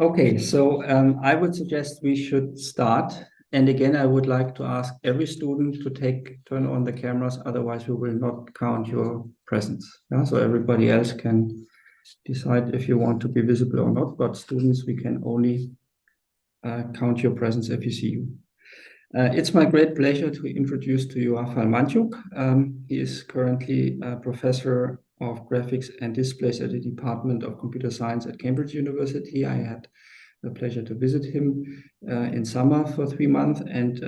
Okay, so I would suggest we should start. And again, I would like to ask every student to turn on the cameras, otherwise we will not count your presence. Yeah? So everybody else can decide if you want to be visible or not, but students, we can only count your presence if you see you. It's my great pleasure to introduce to you Rafał Mantiuk. He is currently a professor of graphics and displays at the Department of Computer Science at Cambridge University. I had the pleasure to visit him in summer for 3 months, and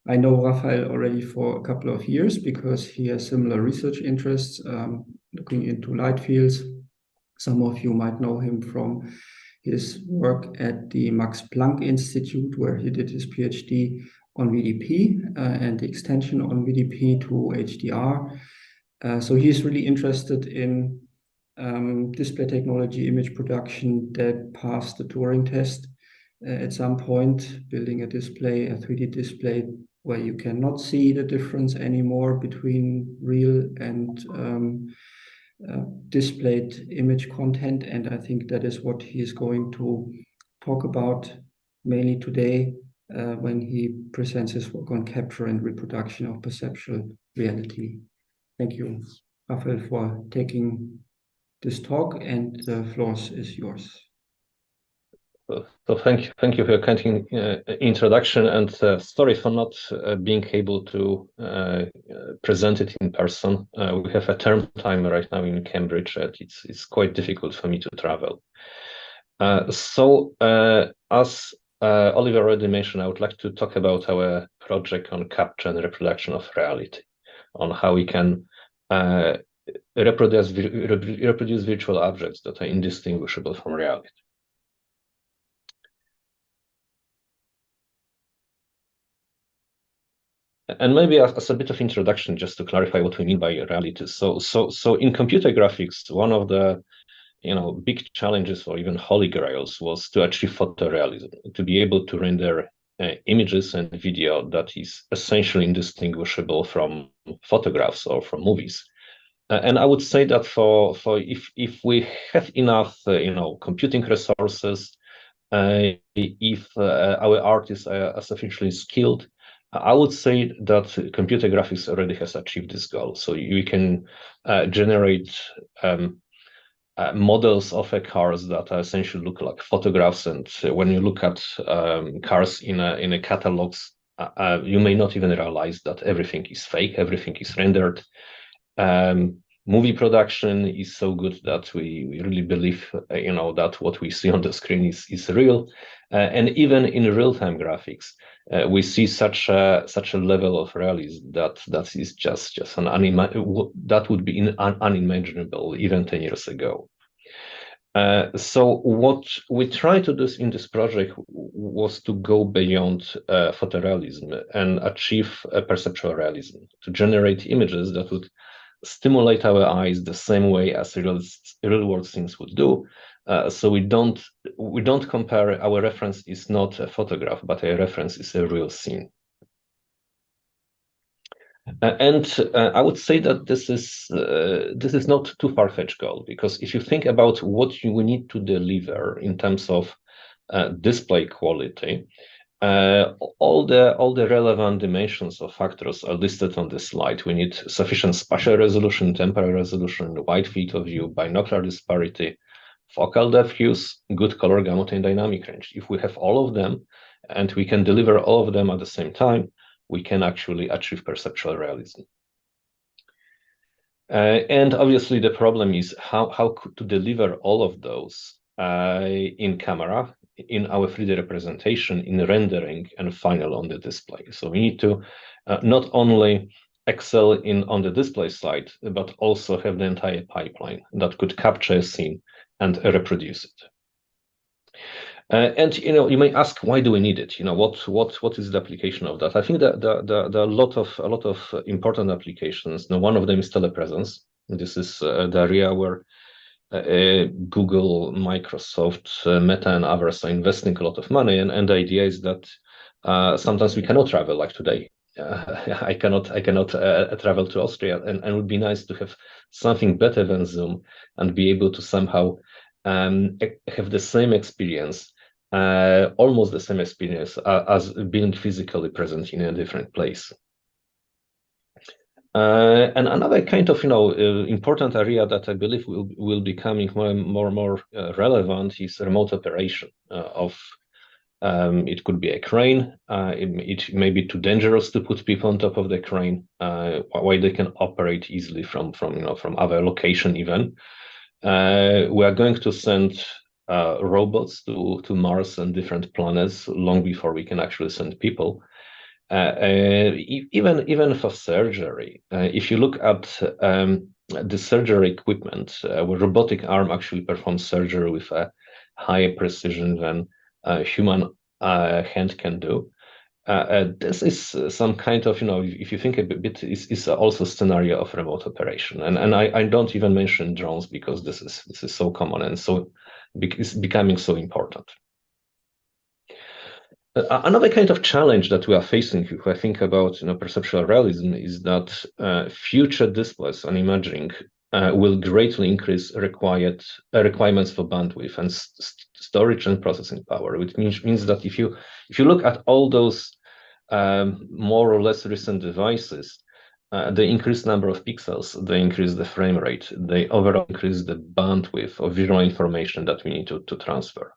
I know Rafał already for a couple of years because he has similar research interests, looking into light fields. Some of you might know him from his work at the Max Planck Institute, where he did his PhD on VDP and the extension on VDP to HDR. So he's really interested in display technology, image production that passed the Turing test at some point, building a display, a 3D display, where you cannot see the difference anymore between real and displayed image content. And I think that is what he is going to talk about mainly today when he presents his work on capture and reproduction of perceptual reality. Thank you, Rafał, for taking this talk, and the floor is yours. So thank you for your kind introduction, and sorry for not being able to present it in person. We have a term time right now in Cambridge, and it's quite difficult for me to travel. As Oliver already mentioned, I would like to talk about our project on capture and reproduction of reality, on how we can reproduce virtual objects that are indistinguishable from reality. And maybe as a bit of introduction, just to clarify what we mean by reality. So in computer graphics, one of the big challenges or even holy grails was to achieve photorealism, to be able to render images and video that is essentially indistinguishable from photographs or from movies. And I would say that for if we have enough computing resources, if our artists are sufficiently skilled, I would say that computer graphics already has achieved this goal. So you can generate models of cars that essentially look like photographs, and when you look at cars in a catalogs, you may not even realize that everything is fake, everything is rendered. Movie production is so good that we really believe that what we see on the screen is real, and even in real-time graphics we see such a level of realism that is just that would be unimaginable even 10 years ago. So what we tried to do in this project was to go beyond photorealism and achieve a perceptual realism, to generate images that would stimulate our eyes the same way as real world things would do. So we don't compare. Our reference is not a photograph, but a reference is a real scene. And I would say that this is not too far-fetched goal, because if you think about what we need to deliver in terms of display quality, all the relevant dimensions or factors are listed on this slide. We need sufficient spatial resolution, temporal resolution, wide field of view, binocular disparity, focal depth use, good color gamut, and dynamic range. If we have all of them, and we can deliver all of them at the same time, we can actually achieve perceptual realism. And obviously the problem is how to deliver all of those in camera, in our 3D representation, in rendering, and final on the display. So we need to not only excel on the display side, but also have the entire pipeline that could capture a scene and reproduce it. And you may ask, why do we need it? What is the application of that? I think that there are a lot of important applications. Now, one of them is telepresence. This is the area where Google, Microsoft, Meta, and others are investing a lot of money. And the idea is that sometimes we cannot travel, like today. I cannot travel to Austria, and it would be nice to have something better than Zoom and be able to somehow have the same experience almost the same experience as being physically present in a different place. And another kind of important area that I believe will becoming more relevant is remote operation of. It could be a crane. It may be too dangerous to put people on top of the crane, while they can operate easily from other location even. We are going to send robots to Mars and different planets long before we can actually send people. Even for surgery, if you look at the surgery equipment, where robotic arm actually performs surgery with a higher precision than human hand can do. This is some kind of, if you think a bit, is also a scenario of remote operation. And I don't even mention drones because this is so common and so it's becoming so important. Another kind of challenge that we are facing if I think about perceptual realism is that future displays on imaging will greatly increase requirements for bandwidth and storage and processing power, which means that if you look at all those more or less recent devices, they increase number of pixels, they increase the frame rate, they overall increase the bandwidth of visual information that we need to transfer.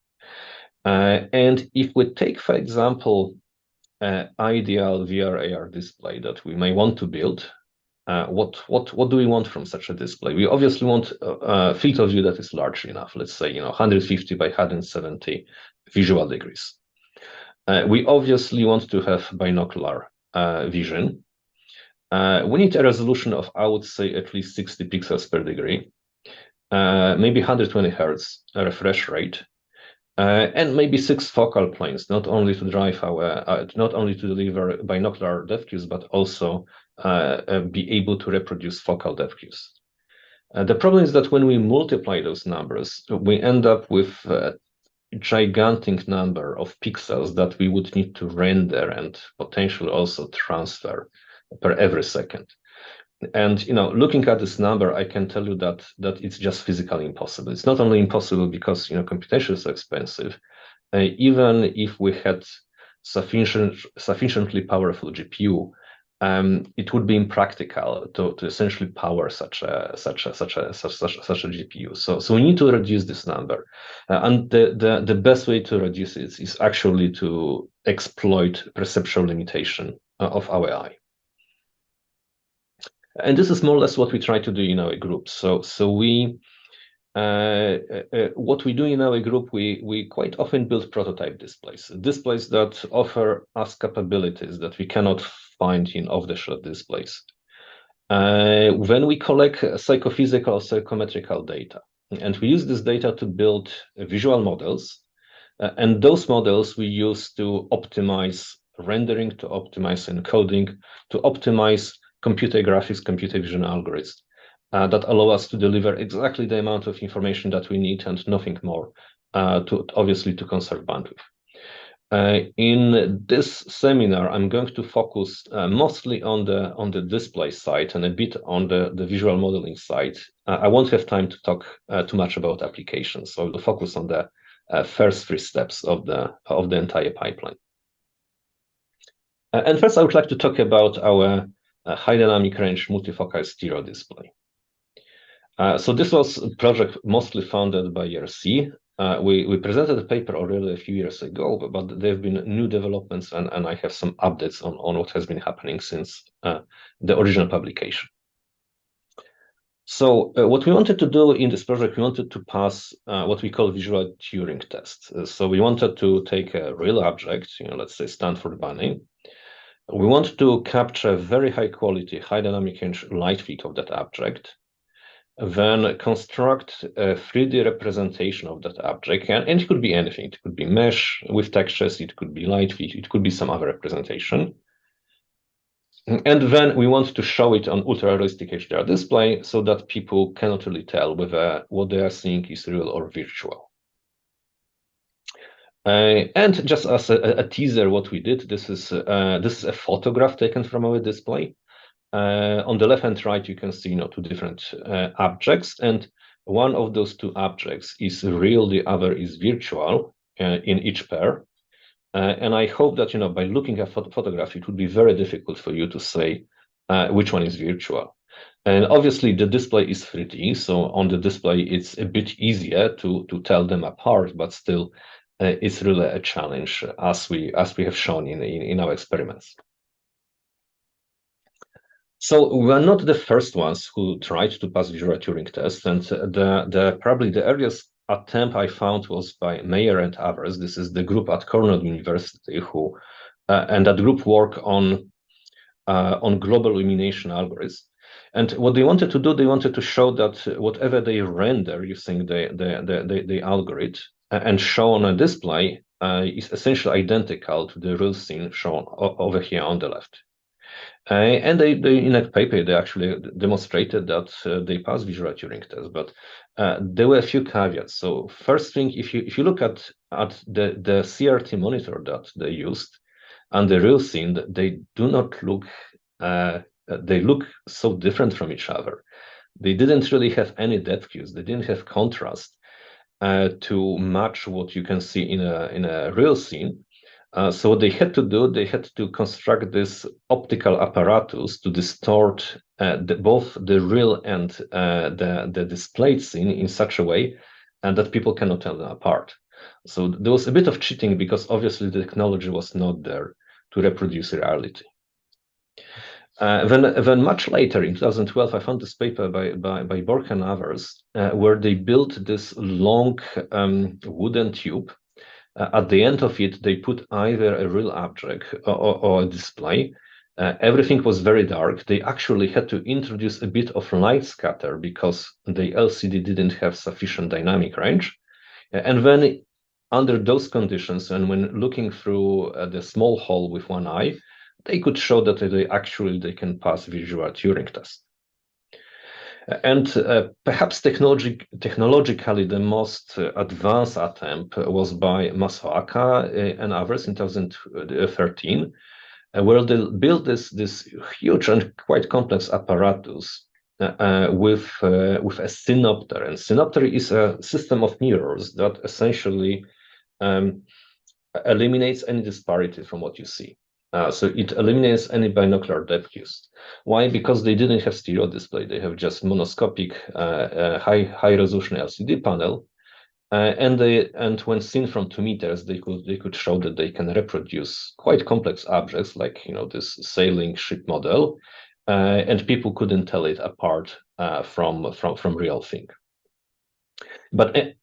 And if we take, for example, ideal VR AR display that we may want to build, what do we want from such a display? We obviously want a field of view that is large enough. Let's say 150 by 170 visual degrees. We obviously want to have binocular vision. We need a resolution of, I would say, at least 60 pixels per degree, maybe 120 hertz refresh rate. And maybe 6 focal planes, not only to deliver binocular depth cues, but also be able to reproduce focal depth cues. The problem is that when we multiply those numbers, we end up with a gigantic number of pixels that we would need to render and potentially also transfer per every second. And looking at this number, I can tell you that it's just physically impossible. It's not only impossible because computation is so expensive. Even if we had sufficiently powerful GPU, it would be impractical to essentially power such a GPU. So we need to reduce this number, and the best way to reduce it is actually to exploit perceptual limitation of our eye. And this is more or less what we try to do in our group. So we, what we do in our group, we quite often build prototype displays that offer us capabilities that we cannot find in off-the-shelf displays. When we collect psychophysical or psychometrical data, and we use this data to build visual models, and those models we use to optimize rendering, to optimize encoding, to optimize computer graphics, computer vision algorithms that allow us to deliver exactly the amount of information that we need and nothing more, to conserve bandwidth. In this seminar, I'm going to focus mostly on the display side and a bit on the visual modeling side. I won't have time to talk too much about applications, so I'll focus on the first 3 steps of the entire pipeline. And first, I would like to talk about our high dynamic range multifocal stereo display. So this was a project mostly funded by ERC. We presented a paper already a few years ago, but there have been new developments, and I have some updates on what has been happening since the original publication. So what we wanted to do in this project, we wanted to pass what we call visual Turing test. So we wanted to take a real object, let's say Stanford Bunny. We want to capture very high quality, high dynamic range light field of that object, then construct a 3D representation of that object, and it could be anything. It could be mesh with textures, it could be light field, it could be some other representation. And then we want to show it on ultra-realistic HDR display so that people cannot really tell whether what they are seeing is real or virtual. And just as a teaser, what we did, this is a photograph taken from our display. On the left and right, you can see 2 different objects, and one of those 2 objects is real, the other is virtual. in each pair. And I hope that, by looking at photograph, it would be very difficult for you to say which one is virtual. And obviously the display is 3D, so on the display it's a bit easier to tell them apart, but still it's really a challenge, as we have shown in our experiments. So we're not the first ones who tried to pass visual Turing test, and probably the earliest attempt I found was by Meyer and others. This is the group at Cornell University who, and that group work on global illumination algorithms. And what they wanted to do, they wanted to show that whatever they render using the algorithm and show on a display is essentially identical to the real scene shown over here on the left. And they in a paper, they actually demonstrated that they passed visual Turing test, but there were a few caveats. So first thing, if you look at the CRT monitor that they used and the real scene, they do not look, they look so different from each other. They didn't really have any depth cues. They didn't have contrast to match what you can see in a real scene. So what they had to do, they had to construct this optical apparatus to distort both the real and the displayed scene in such a way that people cannot tell them apart. So there was a bit of cheating because obviously the technology was not there to reproduce reality. Then much later in 2012, I found this paper by Bork and others where they built this long wooden tube. At the end of it, they put either a real object or a display. Everything was very dark. They actually had to introduce a bit of light scatter because the LCD didn't have sufficient dynamic range. And then under those conditions, and when looking through the small hole with one eye, they could show that they can pass visual Turing test. And perhaps technologically, the most advanced attempt was by Masaoka and others in 2013, where they built this huge and quite complex apparatus with a synopter. And synopter is a system of mirrors that essentially eliminates any disparity from what you see. So it eliminates any binocular depth cues. Why? Because they didn't have stereo display. They have just monoscopic high resolution LCD panel, and when seen from 2 meters, they could show that they can reproduce quite complex objects like this sailing ship model, and people couldn't tell it apart from real thing. But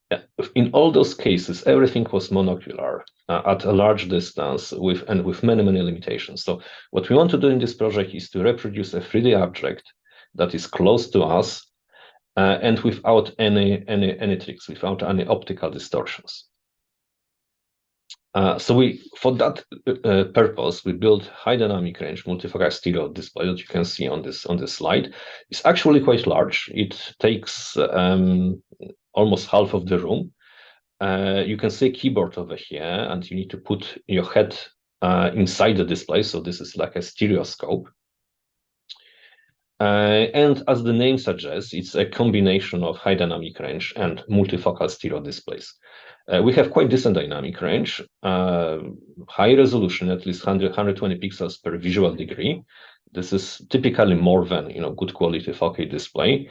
in all those cases, everything was monocular at a large distance with many limitations. So what we want to do in this project is to reproduce a 3D object that is close to us and without any tricks, without any optical distortions. So for that purpose, we built high dynamic range multifocal stereo display that you can see on this slide. It's actually quite large. It takes almost half of the room. You can see a keyboard over here, and you need to put your head inside the display. So this is like a stereoscope. And as the name suggests, it's a combination of high dynamic range and multifocal stereo displays. We have quite decent dynamic range, high resolution, at least 120 pixels per visual degree. This is typically more than good quality 4K display.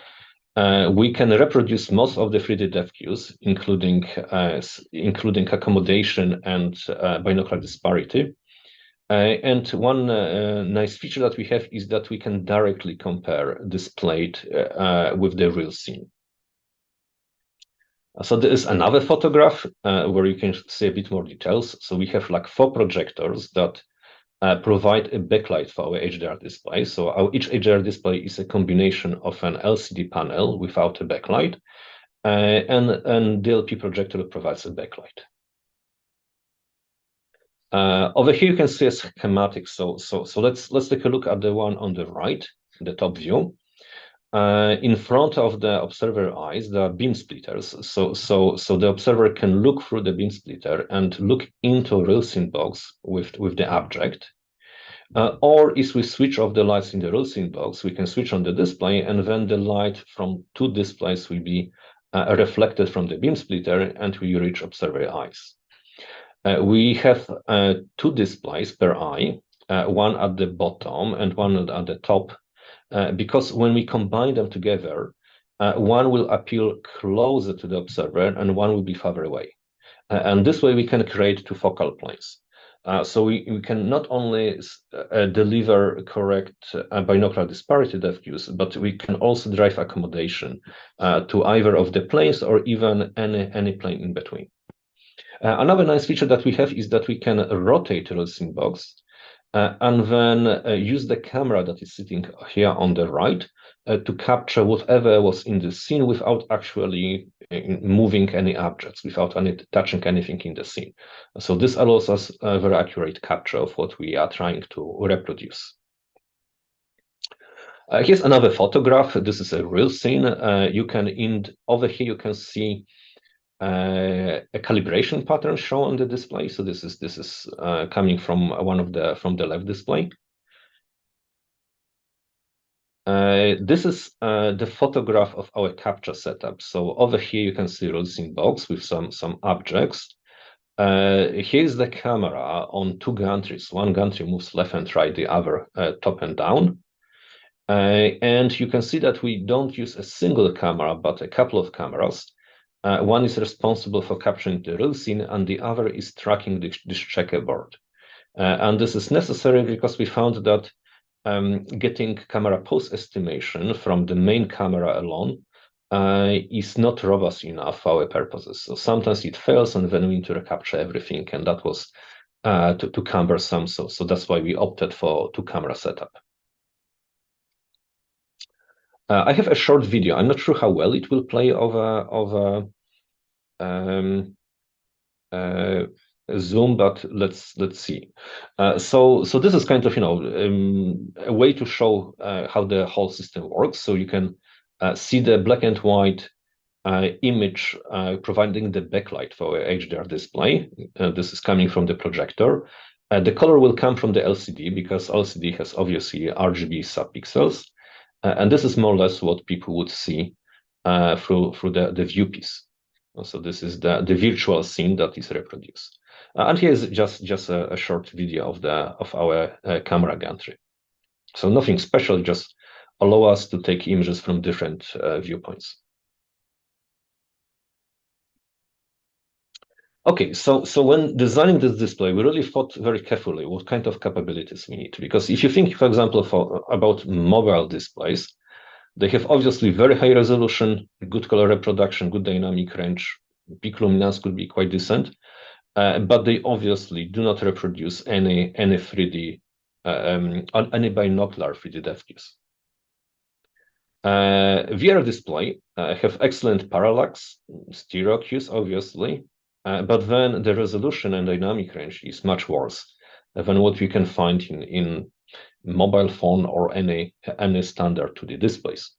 We can reproduce most of the 3D depth cues, including accommodation and binocular disparity. And one nice feature that we have is that we can directly compare displayed with the real scene. So there is another photograph where you can see a bit more details. So we have like 4 projectors that provide a backlight for our HDR display. So each HDR display is a combination of an LCD panel without a backlight, and DLP projector provides a backlight. Over here you can see a schematic. So let's take a look at the one on the right, the top view. In front of the observer eyes, there are beam splitters. So the observer can look through the beam splitter and look into a real scene box with the object. Or if we switch off the lights in the real scene box, we can switch on the display, and then the light from 2 displays will be reflected from the beam splitter and will reach observer eyes. We have two displays per eye, one at the bottom and one at the top, because when we combine them together, one will appear closer to the observer and one will be farther away. And this way we can create two focal planes. So we can not only deliver correct binocular disparity depth views, but we can also drive accommodation to either of the planes or even any plane in between. Another nice feature that we have is that we can rotate the realism box and then use the camera that is sitting here on the right to capture whatever was in the scene without actually moving any objects, without touching anything in the scene. So this allows us a very accurate capture of what we are trying to reproduce. Here's another photograph. This is a real scene. Over here you can see a calibration pattern shown on the display. So this is coming from from the left display. This is the photograph of our capture setup. So over here you can see a realism box with some objects. Here's the camera on two gantries. One gantry moves left and right, the other top and down. And you can see that we don't use a single camera, but a couple of cameras. One is responsible for capturing the real scene, and the other is tracking this checkerboard. And this is necessary because we found that getting camera pose estimation from the main camera alone is not robust enough for our purposes. So sometimes it fails, and then we need to recapture everything, and that was too cumbersome. So that's why we opted for two-camera setup. I have a short video. I'm not sure how well it will play over Zoom, but let's see. So this is kind of a way to show how the whole system works. So you can see the black and white image providing the backlight for a HDR display. This is coming from the projector. The color will come from the LCD because LCD has obviously RGB subpixels. And this is more or less what people would see through the viewpiece. So this is the virtual scene that is reproduced. And here is just a short video of our camera gantry. So nothing special, just allow us to take images from different viewpoints. Okay, so when designing this display, we really thought very carefully what kind of capabilities we need. Because if you think, for example, about mobile displays, they have obviously very high resolution, good color reproduction, good dynamic range, peak luminance could be quite decent, but they obviously do not reproduce any 3D, any binocular 3D depth views. VR display have excellent parallax, stereo cues, obviously, but then the resolution and dynamic range is much worse than what we can find in mobile phone or any standard 2D displays.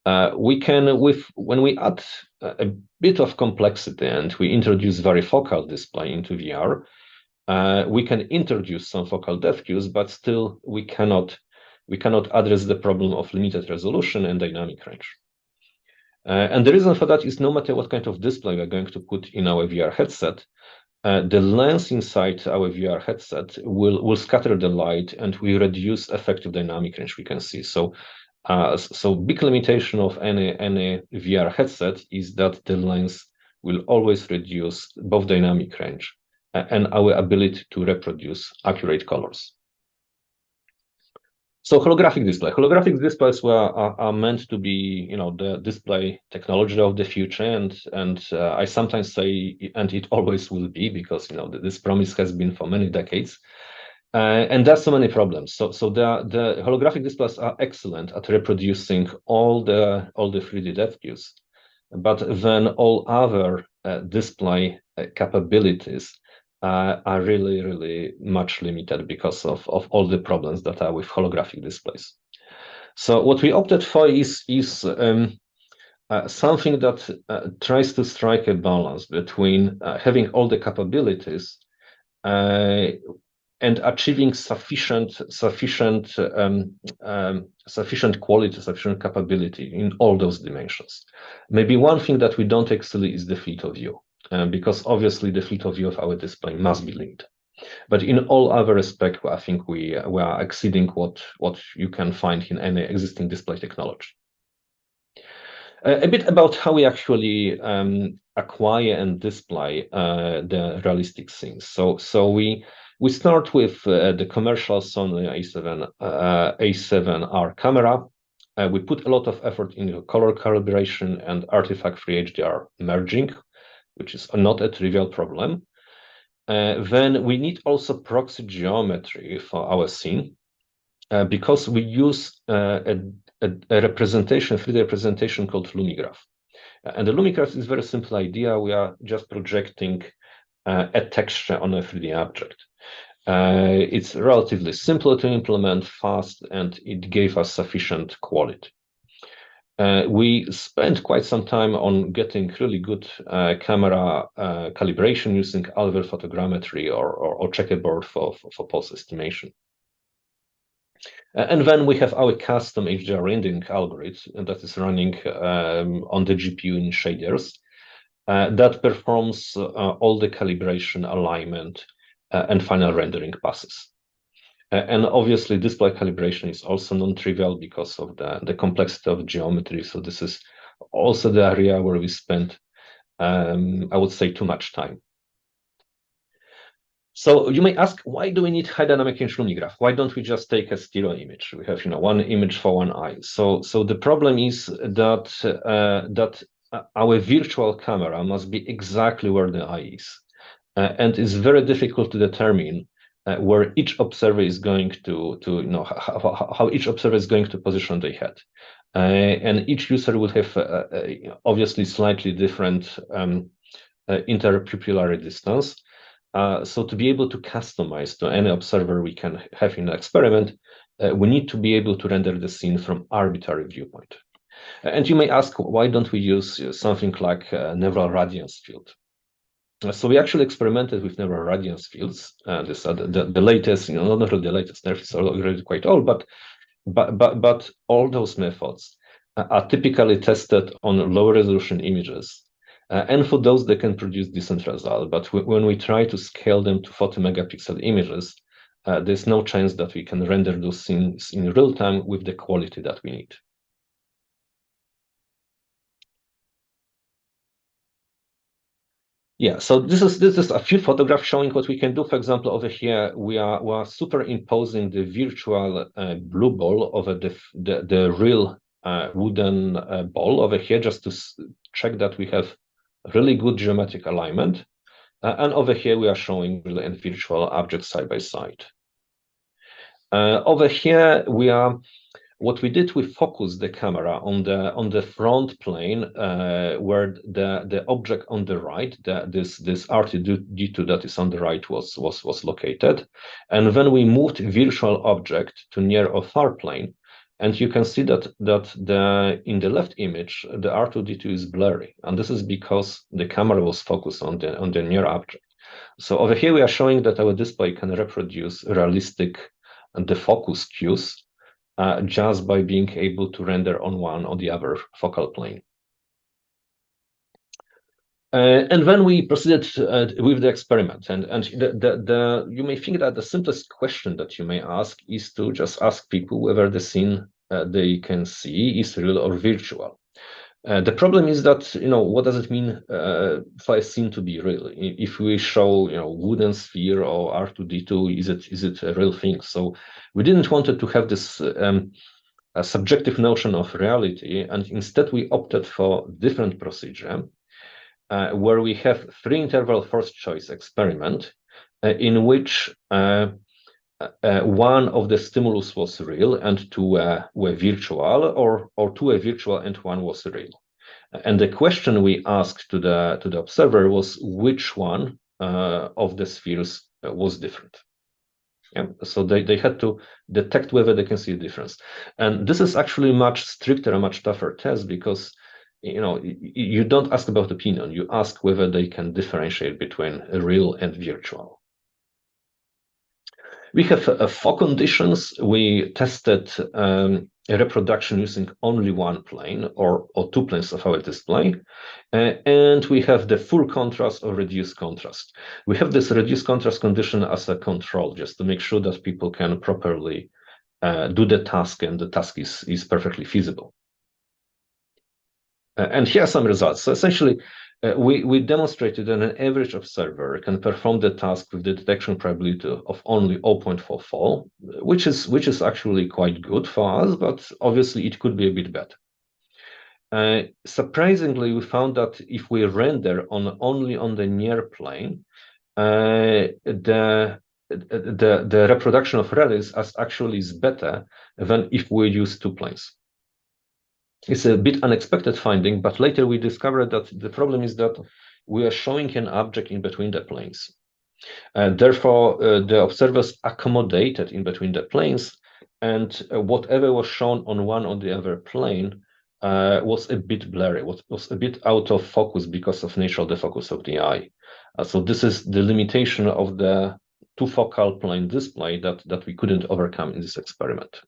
When we add a bit of complexity and we introduce varifocal display into VR, we can introduce some focal depth cues, but still we cannot address the problem of limited resolution and dynamic range. And the reason for that is no matter what kind of display we're going to put in our VR headset, the lens inside our VR headset will scatter the light and we reduce effective dynamic range we can see. So big limitation of any VR headset is that the lens will always reduce both dynamic range and our ability to reproduce accurate colors. So holographic display. Holographic displays are meant to be, the display technology of the future, and I sometimes say, and it always will be, because this promise has been for many decades, and there's so many problems. So the holographic displays are excellent at reproducing all the 3D depth views, but then all other display capabilities are really much limited because of all the problems that are with holographic displays. So what we opted for is something that tries to strike a balance between having all the capabilities and achieving sufficient quality, sufficient capability in all those dimensions. Maybe one thing that we don't excel is the field of view. because obviously the field of view of our display must be limited. But in all other respects, I think we are exceeding what you can find in any existing display technology. A bit about how we actually acquire and display the realistic scenes. So we start with the commercial Sony A7R camera. We put a lot of effort into color calibration and artifact-free HDR merging, which is not a trivial problem. Then we need also proxy geometry for our scene, because we use a representation, 3D representation called lumigraph. And the lumigraph is a very simple idea. We are just projecting a texture on a 3D object. It's relatively simple to implement, fast, and it gave us sufficient quality. We spent quite some time on getting really good camera calibration using alveolar photogrammetry or checkerboard for pulse estimation. And then we have our custom HDR rendering algorithm that is running on the GPU in shaders that performs all the calibration, alignment, and final rendering passes. And obviously, display calibration is also non-trivial because of the complexity of geometry. So this is also the area where we spend, I would say, too much time. So you may ask, why do we need high dynamic range lumigraph? Why don't we just take a stereo image? We have, one image for one eye. So the problem is that our virtual camera must be exactly where the eye is, and it's very difficult to determine where each observer is going to how each observer is going to position their head, and each user would have obviously slightly different interpupillary distance. So to be able to customize to any observer we can have in the experiment, we need to be able to render the scene from arbitrary viewpoint. And you may ask, why don't we use something like neural radiance field? So we actually experimented with neural radiance fields. These are the latest, not really the latest, they're already quite old, but all those methods are typically tested on low resolution images. And for those, they can produce decent results. But when we try to scale them to 40 megapixel images, there's no chance that we can render those scenes in real time with the quality that we need. Yeah, so this is a few photographs showing what we can do. For example, over here we are superimposing the virtual blue ball over the real wooden ball over here, just to check that we have really good geometric alignment. And over here we are showing real and virtual objects side by side. Over here what we did, we focused the camera on the front plane where the object on the right, this R2D2 that is on the right was located, and then we moved virtual object to near or far plane, and you can see that in the left image the R2D2 is blurry, and this is because the camera was focused on the near object. So over here we are showing that our display can reproduce realistic defocus cues just by being able to render on one or the other focal plane. And then we proceeded with the experiment. And you may think that the simplest question that you may ask is to just ask people whether the scene they can see is real or virtual. The problem is that, what does it mean for a scene to be real? If we show, wooden sphere or R2D2, is it a real thing? So we didn't want to have this a subjective notion of reality, and instead we opted for different procedure where we have 3-interval first choice experiment in which one of the stimulus was real and two were virtual, or two were virtual and one was real. And the question we asked to the observer was which one of the spheres was different. Yeah, so they had to detect whether they can see a difference. And this is actually much stricter and much tougher test because you don't ask about opinion, you ask whether they can differentiate between real and virtual. We have 4 conditions. We tested a reproduction using only one plane or two planes of our display. And we have the full contrast or reduced contrast. We have this reduced contrast condition as a control, just to make sure that people can properly do the task, and the task is perfectly feasible. And here are some results. So essentially, we demonstrated that an average observer can perform the task with the detection probability of only 0.44, which is actually quite good for us, but obviously it could be a bit better. Surprisingly, we found that if we render only on the near plane, the reproduction of realism actually is better than if we use two planes. It's a bit unexpected finding, but later we discovered that the problem is that we are showing an object in between the planes. Therefore, the observers accommodated in between the planes, and whatever was shown on one or the other plane was a bit blurry, was a bit out of focus because of nature of the focus of the eye. So this is the limitation of the two-focal plane display that we couldn't overcome in this experiment.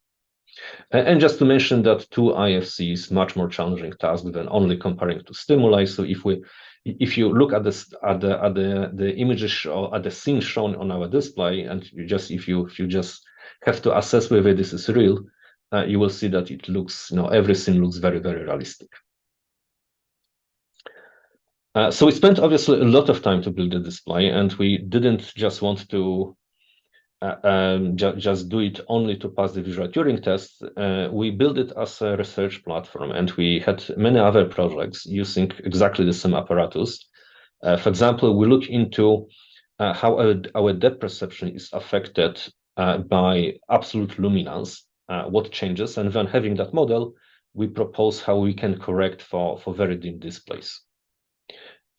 And just to mention that 2IFC is much more challenging task than only comparing to stimuli. So if you look at the images or at the scene shown on our display, and if you just have to assess whether this is real, you will see that it looks, everything looks very, very realistic. So we spent obviously a lot of time to build the display, and we didn't just want to just do it only to pass the visual Turing test. We built it as a research platform, and we had many other projects using exactly the same apparatus. For example, we look into how our depth perception is affected by absolute luminance, what changes, and then having that model, we propose how we can correct for very dim displays.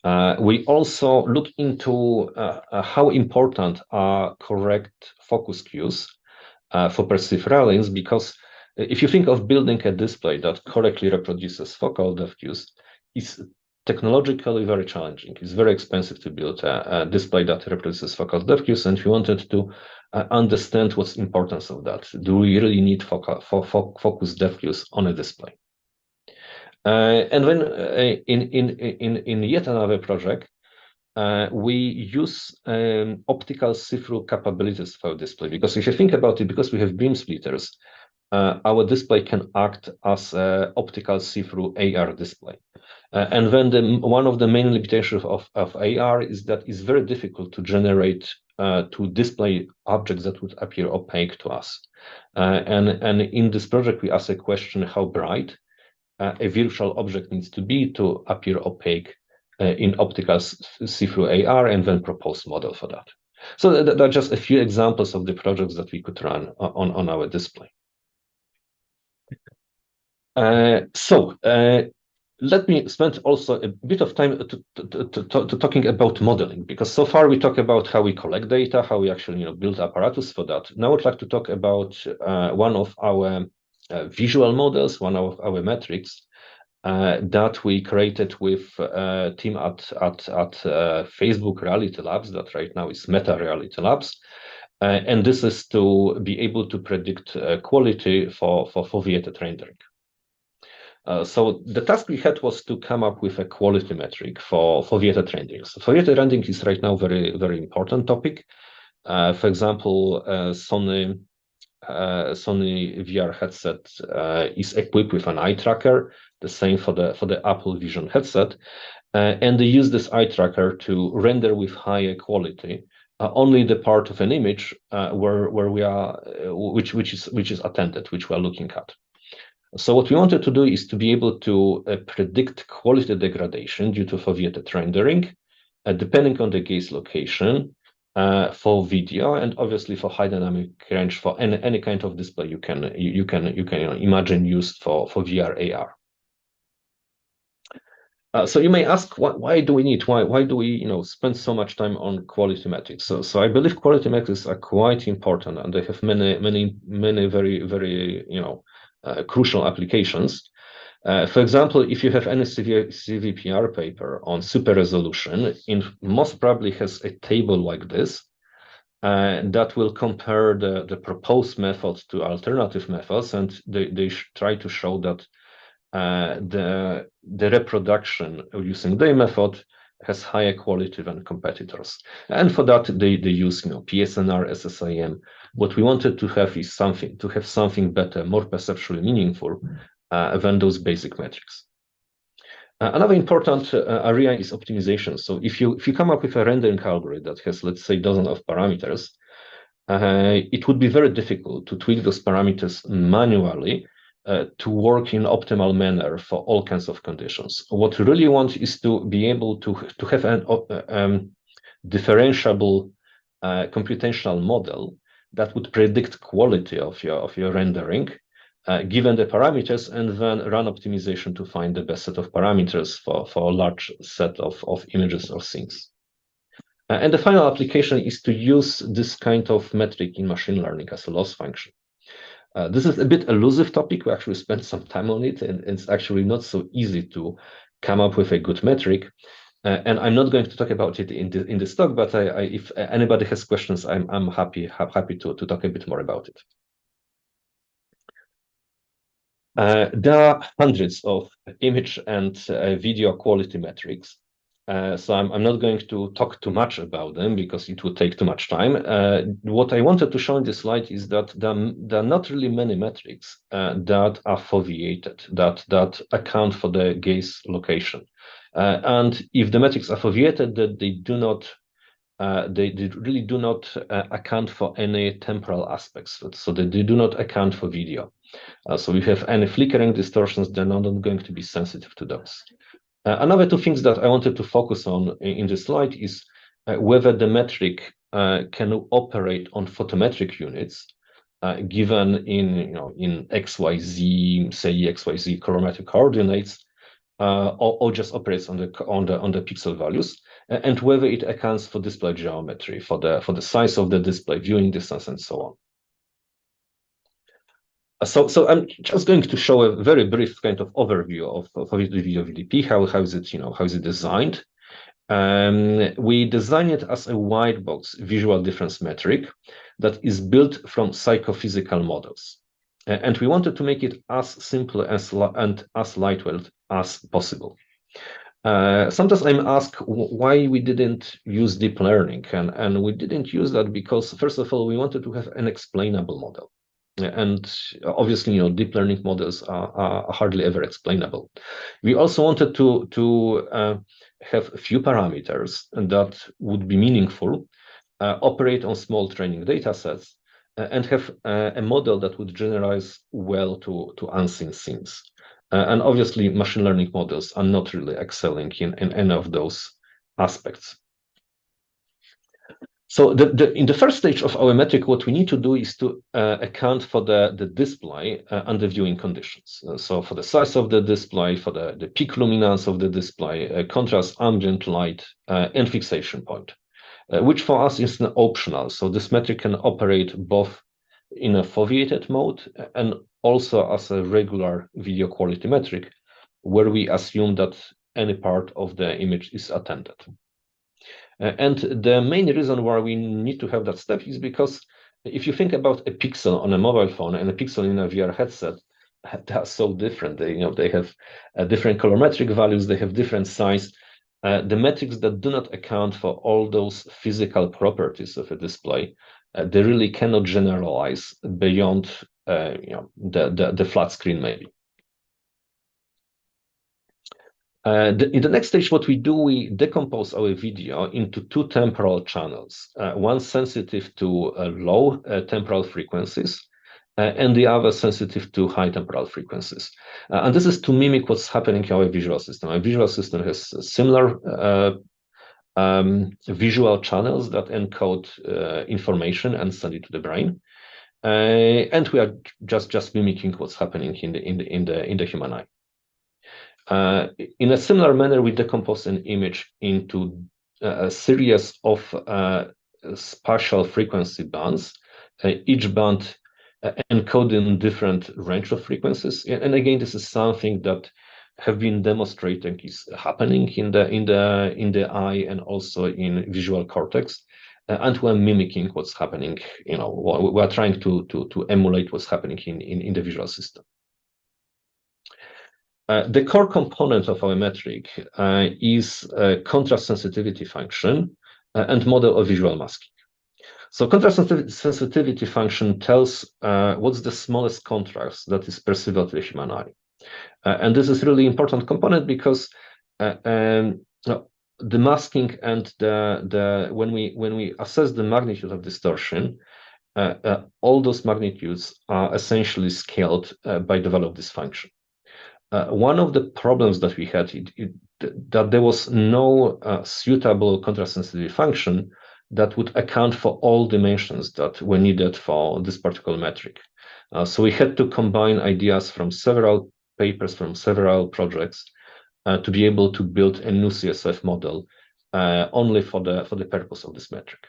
We also look into how important are correct focus cues for perceived realism, because if you think of building a display that correctly reproduces focal depth cues, it's technologically very challenging. It's very expensive to build a display that reproduces focal depth cues, and we wanted to understand what's the importance of that. Do we really need focus depth cues on a display? And then in yet another project, we use optical see-through capabilities for our display, because if you think about it, because we have beam splitters, our display can act as an optical see-through AR display. And then one of the main limitations of AR is that it's very difficult to generate, to display objects that would appear opaque to us. And in this project, we ask a question, how bright a virtual object needs to be to appear opaque in optical see-through AR, and then propose model for that. So that are just a few examples of the projects that we could run on our display. Let me spend also a bit of time to talking about modeling, because so far we talk about how we collect data, how we actually build apparatus for that. Now I'd like to talk about one of our visual models, one of our metrics that we created with a team at Facebook Reality Labs, that right now is Meta Reality Labs. And this is to be able to predict quality for foveated rendering. So the task we had was to come up with a quality metric for foveated rendering. So foveated rendering is right now very, very important topic. For example, Sony VR headset is equipped with an eye tracker, the same for the Apple Vision headset, and they use this eye tracker to render with higher quality only the part of an image where we are, which is attended, which we are looking at. So what we wanted to do is to be able to predict quality degradation due to foveated rendering, depending on the gaze location, for video, and obviously for high dynamic range for any kind of display you can imagine used for VR AR. So you may ask, why do we spend so much time on quality metrics? So I believe quality metrics are quite important, and they have many very, very crucial applications. For example, if you have any CVPR paper on super resolution, it most probably has a table like this, that will compare the proposed method to alternative methods, and they try to show that the reproduction using their method has higher quality than competitors. And for that, they use PSNR, SSIM. What we wanted to have is something better, more perceptually meaningful than those basic metrics. Another important area is optimization. So if you come up with a rendering algorithm that has, let's say, dozens of parameters, it would be very difficult to tweak those parameters manually to work in optimal manner for all kinds of conditions. What we really want is to be able to have an differentiable computational model that would predict quality of your rendering given the parameters, and then run optimization to find the best set of parameters for a large set of images or scenes. And the final application is to use this kind of metric in machine learning as a loss function. This is a bit elusive topic. We actually spent some time on it, and it's actually not so easy to come up with a good metric. And I'm not going to talk about it in this talk, but if anybody has questions, I'm happy to talk a bit more about it. There are hundreds of image and video quality metrics. So I'm not going to talk too much about them because it would take too much time. What I wanted to show in this slide is that there are not really many metrics that are foveated, that account for the gaze location. And if the metrics are foveated, that they do not, they really do not account for any temporal aspects. So they do not account for video. So if you have any flickering distortions, they're not going to be sensitive to those. Another two things that I wanted to focus on in this slide is whether the metric can operate on photometric units given in XYZ, say XYZ chromatic coordinates, or just operates on the pixel values, and whether it accounts for display geometry, for the size of the display, viewing distance, and so on. So I'm just going to show a very brief kind of overview of video VDP. How is it designed? We design it as a white box visual difference metric that is built from psychophysical models, and we wanted to make it as simple and as lightweight as possible. Sometimes I'm asked why we didn't use deep learning, and we didn't use that because, first of all, we wanted to have an explainable model. And obviously, deep learning models are hardly ever explainable. We also wanted to have a few parameters that would be meaningful, operate on small training data sets, and have a model that would generalize well to unseen scenes. And obviously, machine learning models are not really excelling in any of those aspects. So in the first stage of our metric, what we need to do is to account for the display under viewing conditions. So for the size of the display, for the peak luminance of the display, contrast, ambient light, and fixation point, which for us is optional. So this metric can operate both in a foveated mode and also as a regular video quality metric, where we assume that any part of the image is attended. And the main reason why we need to have that step is because if you think about a pixel on a mobile phone and a pixel in a VR headset, they are so different. They have different colorimetric values. They have different size. The metrics that do not account for all those physical properties of a display, they really cannot generalize beyond the flat screen, maybe. In the next stage, what we do, we decompose our video into two temporal channels, one sensitive to low temporal frequencies, and the other sensitive to high temporal frequencies. And this is to mimic what's happening in our visual system. Our visual system has similar visual channels that encode information and send it to the brain. And we are just mimicking what's happening in the human eye. In a similar manner, we decompose an image into a series of spatial frequency bands, each band encoding different range of frequencies. And again, this is something that have been demonstrating is happening in the eye and also in visual cortex. and we're mimicking what's happening. We're trying to emulate what's happening in the visual system. The core component of our metric is a contrast sensitivity function and model of visual masking. So contrast sensitivity function tells what's the smallest contrast that is perceivable to the human eye. And this is really important component because the masking and when we assess the magnitude of distortion, all those magnitudes are essentially scaled by the value of this function. One of the problems that we had that there was no suitable contrast sensitivity function that would account for all dimensions that were needed for this particular metric. So we had to combine ideas from several papers, from several projects, to be able to build a new CSF model only for the purpose of this metric.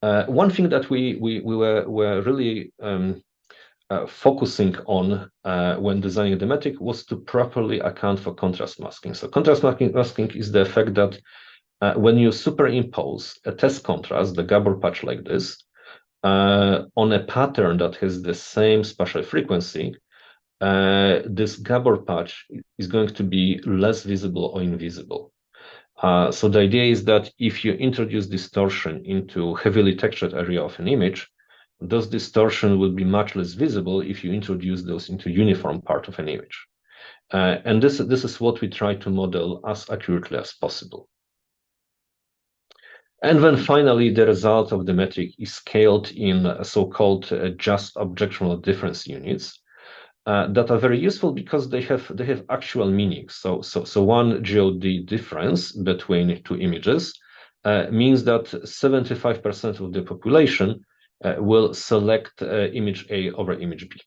One thing that we were really focusing on when designing the metric was to properly account for contrast masking. So contrast masking is the effect that when you superimpose a test contrast, the Gabor patch like this, on a pattern that has the same spatial frequency, this Gabor patch is going to be less visible or invisible. So the idea is that if you introduce distortion into heavily textured area of an image, those distortion will be much less visible if you introduce those into uniform part of an image. And this is what we try to model as accurately as possible. And then finally, the result of the metric is scaled in so-called just objectional difference units that are very useful because they have actual meaning. So one GOD difference between two images means that 75% of the population will select image A over image B.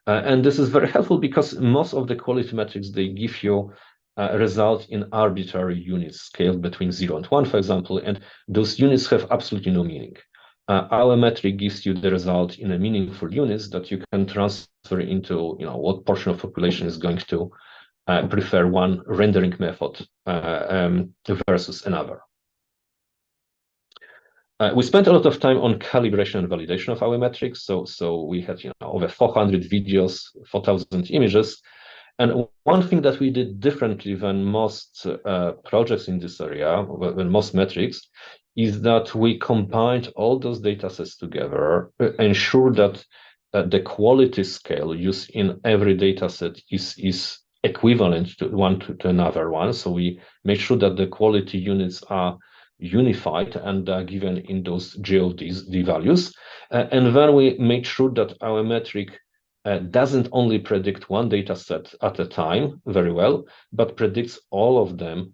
And this is very helpful because most of the quality metrics, they give you a result in arbitrary units scaled between 0 and 1, for example, and those units have absolutely no meaning. Our metric gives you the result in a meaningful units that you can transfer into what portion of population is going to prefer one rendering method versus another. We spent a lot of time on calibration and validation of our metrics. So we had over 400 videos, 4,000 images. And one thing that we did differently than most projects in this area, than most metrics, is that we combined all those data sets together, ensure that the quality scale used in every data set is equivalent to one to another one. So we make sure that the quality units are unified and given in those GODs, the values. And then we make sure that our metric doesn't only predict one data set at a time very well, but predicts all of them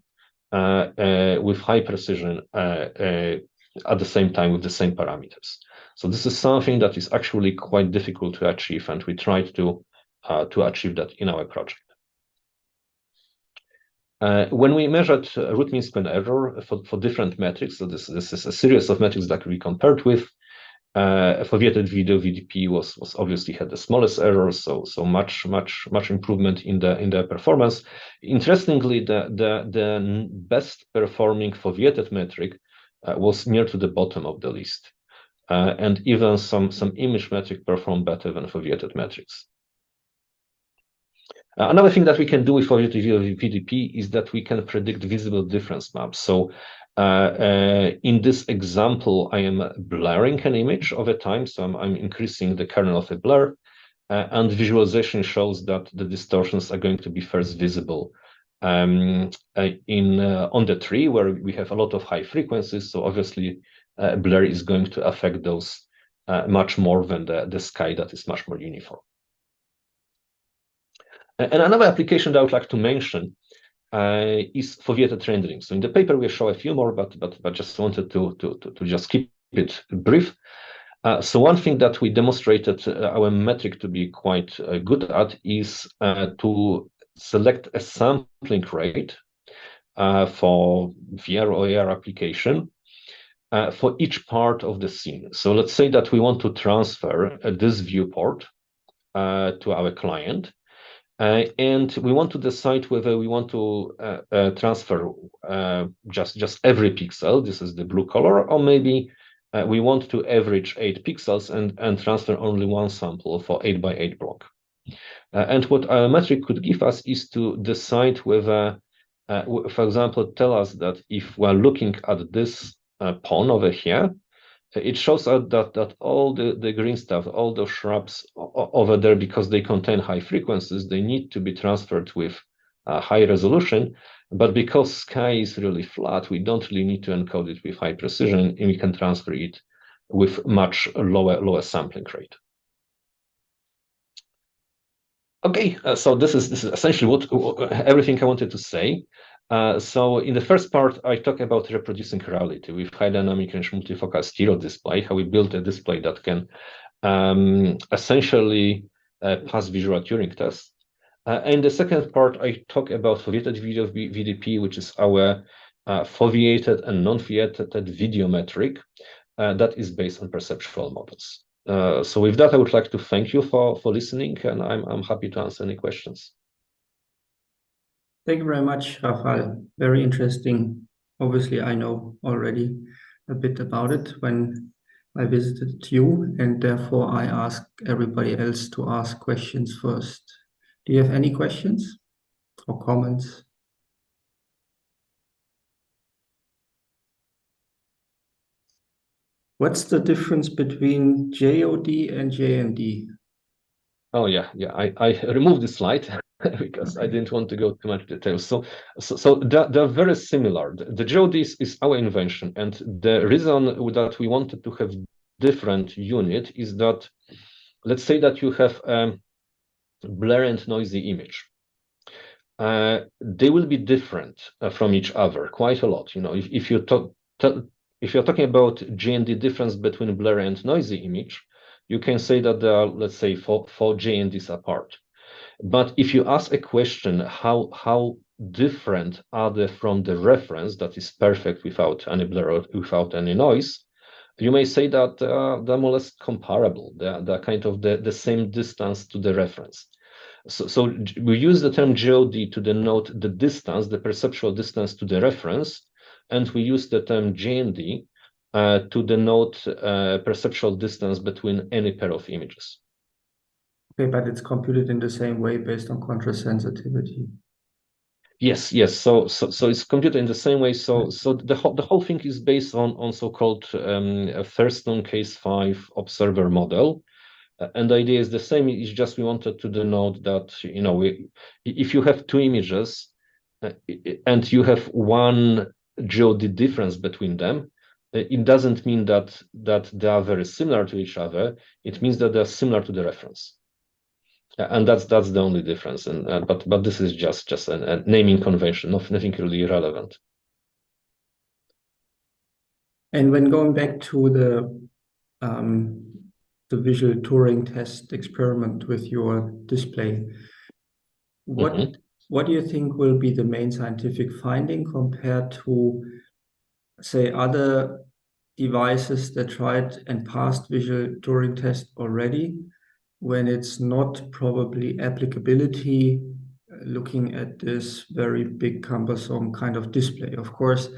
with high precision at the same time with the same parameters. So this is something that is actually quite difficult to achieve, and we tried to achieve that in our project. When we measured root mean square error for different metrics, so this is a series of metrics that we compared with. Foveated video VDP was obviously had the smallest error, so much improvement in the performance. Interestingly, the best performing foveated metric was near to the bottom of the list, and even some image metric performed better than foveated metrics. Another thing that we can do with foveated video VDP is that we can predict visible difference maps. So in this example, I am blurring an image over time, so I'm increasing the kernel of a blur, and visualization shows that the distortions are going to be first visible on the tree where we have a lot of high frequencies. So obviously, blur is going to affect those much more than the sky that is much more uniform. And another application that I would like to mention is foveated rendering. So in the paper we show a few more, but just wanted to just keep it brief. So one thing that we demonstrated our metric to be quite good at is to select a sampling rate for VR or AR application for each part of the scene. So let's say that we want to transfer this viewport to our client. And we want to decide whether we want to transfer just every pixel, this is the blue color, or maybe we want to average 8 pixels and transfer only one sample for 8 by 8 block. And what our metric could give us is to decide whether, for example, tell us that if we're looking at this pond over here, it shows us that all the green stuff, all the shrubs over there, because they contain high frequencies, they need to be transferred with high resolution. But because sky is really flat, we don't really need to encode it with high precision, and we can transfer it with much lower sampling rate. Okay, so this is essentially what everything I wanted to say. So in the first part, I talk about reproducing reality with high dynamic range multifocal stereo display, how we built a display that can essentially pass visual Turing tests. In the second part, I talk about foveated video VDP, which is our foveated and non-foveated video metric that is based on perceptual models. So with that, I would like to thank you for listening, and I'm happy to answer any questions. Thank you very much, Rafał. Very interesting. Obviously, I know already a bit about it when I visited you, and therefore I ask everybody else to ask questions first. Do you have any questions or comments? What's the difference between JOD and JND? Oh yeah, I removed the slide because I didn't want to go too much detail. So they're very similar. The JOD is our invention, and the reason that we wanted to have different unit is that, let's say that you have a blurry and noisy image. They will be different from each other quite a lot. You know, if you're talking about JND difference between blurry and noisy image, you can say that there are, let's say, four JNDs apart. But if you ask a question, how different are they from the reference that is perfect without any blur, without any noise, you may say that they're more or less comparable. They're kind of the same distance to the reference. So we use the term JOD to denote the distance, the perceptual distance to the reference, and we use the term JND to denote perceptual distance between any pair of images. Okay, but it's computed in the same way based on contrast sensitivity. Yes. So it's computed in the same way. So the whole thing is based on so-called Thurston Case 5 observer model. And the idea is the same. It's just we wanted to denote that, you know, if you have two images and you have one JOD difference between them, it doesn't mean that they are very similar to each other. It means that they're similar to the reference. And that's the only difference. And but this is just a naming convention, nothing really relevant. And when going back to the visual Turing test experiment with your display, what do you think will be the main scientific finding compared to, say, other devices that tried and passed visual Turing test already, when it's not probably applicability looking at this very big cumbersome kind of display? Of course,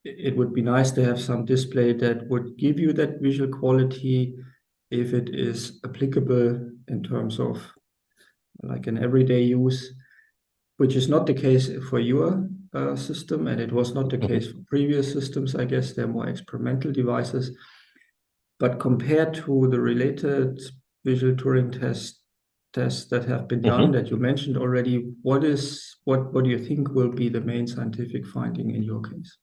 it would be nice to have some display that would give you that visual quality if it is applicable in terms of like an everyday use, which is not the case for your system, and it was not the case for previous systems. I guess they're more experimental devices. But compared to the related visual Turing tests that have been done that you mentioned already, what do you think will be the main scientific finding in your case?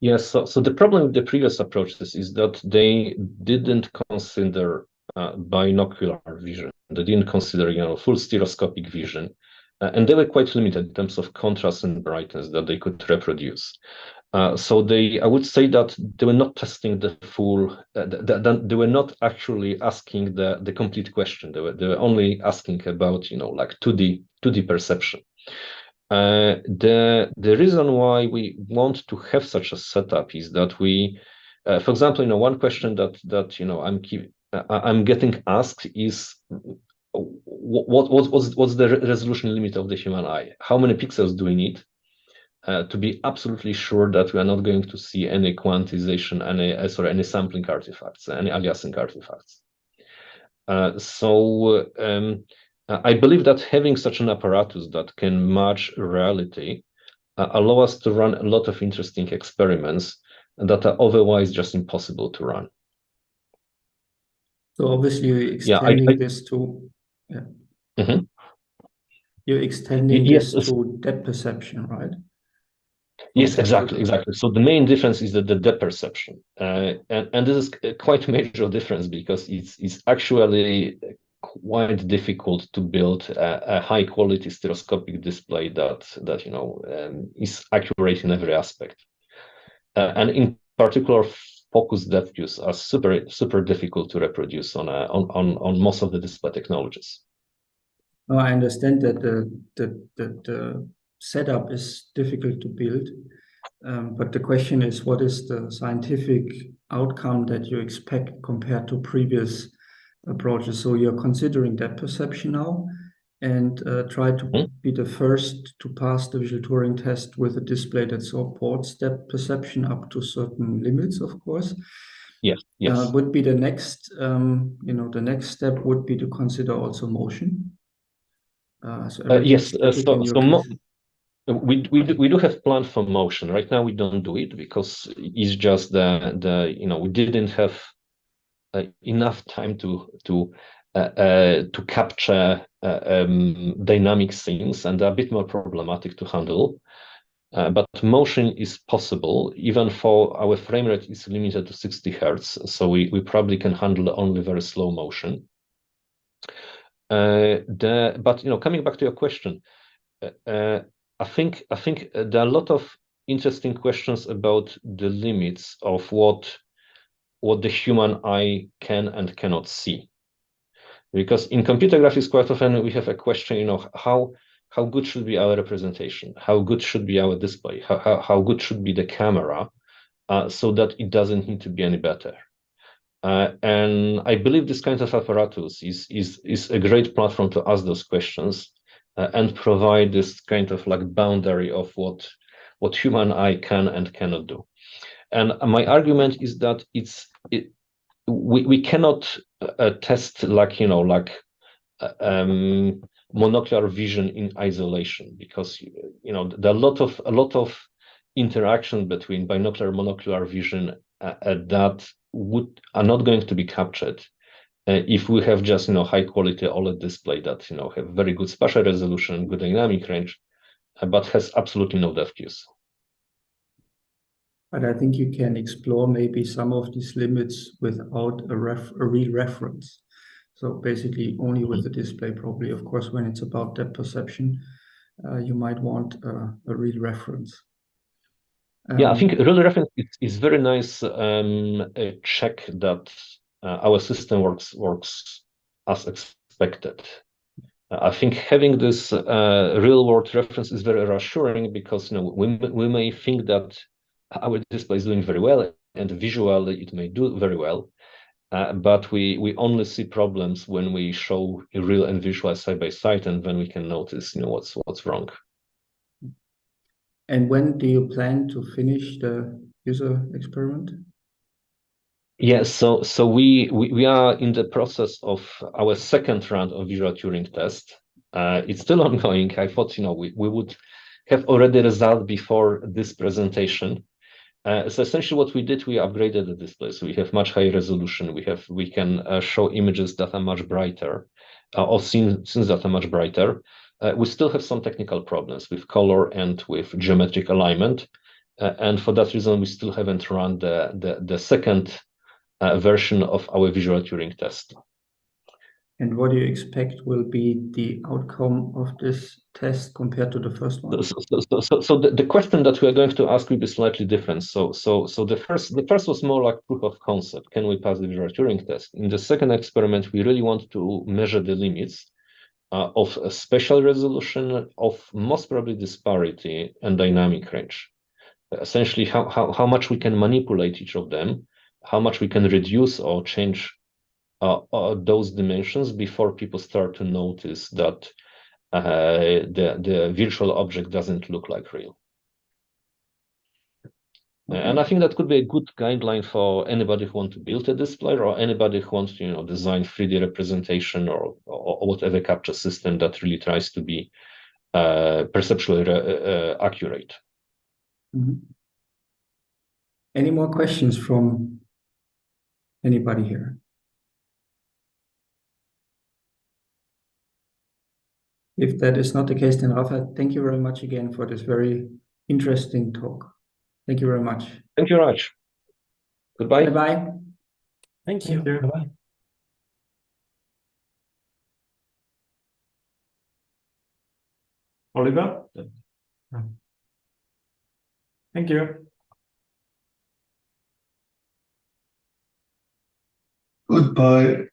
Yes, so the problem with the previous approaches is that they didn't consider binocular vision. They didn't consider, you know, full stereoscopic vision, and they were quite limited in terms of contrast and brightness that they could reproduce. So I would say that they were not testing the full. They were not actually asking the complete question. They were only asking about, you know, like 2D perception. The reason why we want to have such a setup is that we, for example, you know, one question that you know I'm getting asked is, what's the resolution limit of the human eye? How many pixels do we need to be absolutely sure that we are not going to see any quantization, any sampling artifacts, any aliasing artifacts? I believe that having such an apparatus that can match reality allow us to run a lot of interesting experiments that are otherwise just impossible to run. So obviously you're extending this to, you're extending this to depth perception, right? Yes, exactly. So the main difference is the depth perception, and this is quite a major difference because it's actually quite difficult to build a high quality stereoscopic display that is accurate in every aspect, and in particular, focus depth views are super difficult to reproduce on most of the display technologies. No, I understand that the setup is difficult to build, but the question is, what is the scientific outcome that you expect compared to previous approaches? So you're considering depth perception now, and try to be the first to pass the visual Turing test with a display that supports depth perception up to certain limits, of course. Yes. Would be the next, the next step would be to consider also motion. Yes. We do have plans for motion. Right now, we don't do it because it's just we didn't have enough time to capture dynamic scenes, and they're a bit more problematic to handle. But motion is possible, even for our frame rate is limited to 60 hertz, so we probably can handle only very slow motion. But coming back to your question, I think there are a lot of interesting questions about the limits of what the human eye can and cannot see. Because in computer graphics, quite often we have a question, how good should be our representation? How good should be our display? How good should be the camera so that it doesn't need to be any better? And I believe this kind of apparatus is a great platform to ask those questions and provide this kind of boundary of what human eye can and cannot do. And my argument is that we cannot test monocular vision in isolation, because there are a lot of interaction between binocular and monocular vision that are not going to be captured if we have just high quality OLED display that have very good spatial resolution, good dynamic range, but has absolutely no depth views. But I think you can explore maybe some of these limits without a real reference. So basically only with the display, probably. Of course, when it's about depth perception, you might want a real reference. Yeah, I think real reference is very nice check that our system works as expected. I think having this real world reference is very reassuring, because we may think that our display is doing very well and visually it may do very well, but we only see problems when we show a real and visual side by side, and then we can notice what's wrong. And when do you plan to finish the user experiment? Yeah, so we are in the process of our second round of visual Turing test. It's still ongoing. I thought we would have already result before this presentation. So essentially what we did, we upgraded the display. So we have much higher resolution. We can show images that are much brighter, or scenes that are much brighter. We still have some technical problems with color and with geometric alignment. And for that reason, we still haven't run the second version of our visual Turing test. And what do you expect will be the outcome of this test compared to the first one? So the question that we are going to ask will be slightly different. So the first was more like proof of concept. Can we pass the visual Turing test? In the second experiment, we really want to measure the limits of a spatial resolution, of most probably disparity and dynamic range. Essentially, how much we can manipulate each of them, how much we can reduce or change those dimensions before people start to notice that the virtual object doesn't look like real. Okay. And I think that could be a good guideline for anybody who wants to build a display, or anybody who wants to, design 3D representation or whatever capture system that really tries to be perceptually accurate. Mm-hmm. Any more questions from anybody here? If that is not the case, then Rafał, thank you very much again for this very interesting talk. Thank you very much. Thank you very much. Goodbye. Bye-bye. Thank you. Bye-bye. Oliver? Thank you. Goodbye.